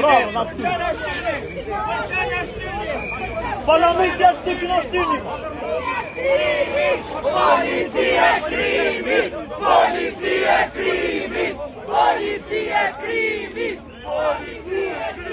Bravo, na shtyni. Parlament jashtë që na shtyni. Policia e krimit! Policia e krimit! Policia e krimit! Policia e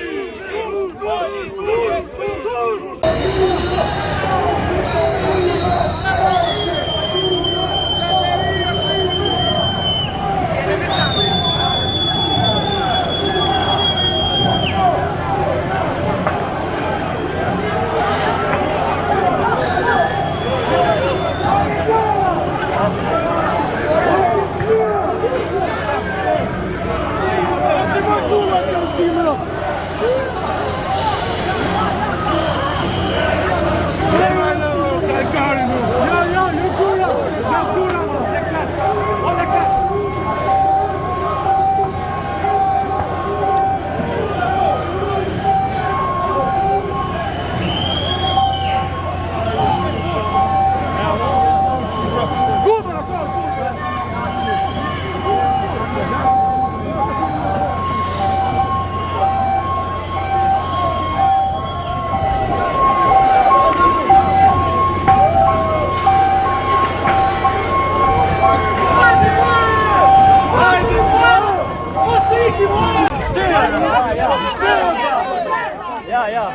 Ja.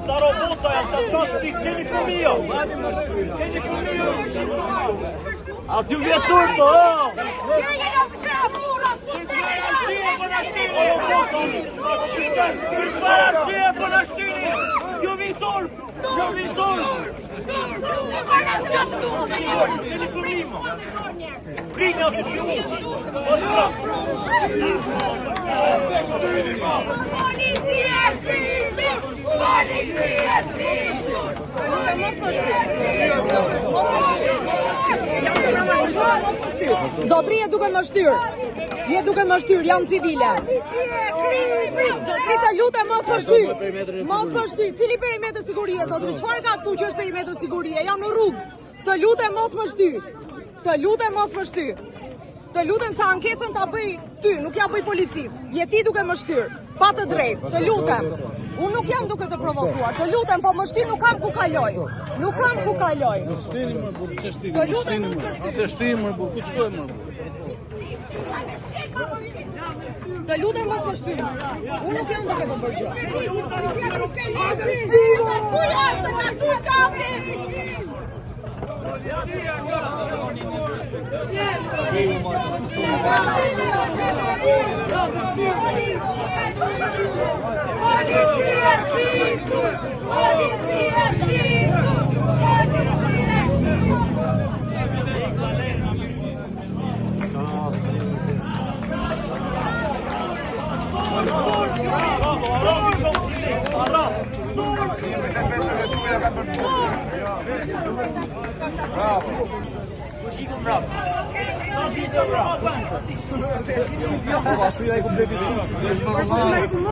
Da robota ja sta ti tieni fumio. Asiu vjetur to. Zotri je duke më shtyr. Je duke më shtyr, jam civile. Zotri të lutem mos më shtyr. Mos më shtyr. Cili perimetër sigurie, zotri? Çfarë ka këtu që është perimetër sigurie? Jam në rrugë. Të lutem mos më shtyr. Të lutem mos më shtyr. Të lutem sa ankesën ta bëj ty, nuk ja bëj policisë. Je ti duke më shtyr. Pa të drejtë. Të lutem. Unë nuk jam duke të provokuar. Të lutem, po më shtyr nuk kam ku kaloj. Nuk kam ku kaloj. Më shtini më burr, pse shtini? Më shtini më. Pse shtini më burr, ku shkoj më burr? Të lutem mos më shtyr. Unë nuk jam duke të bëj gjë. Bravo.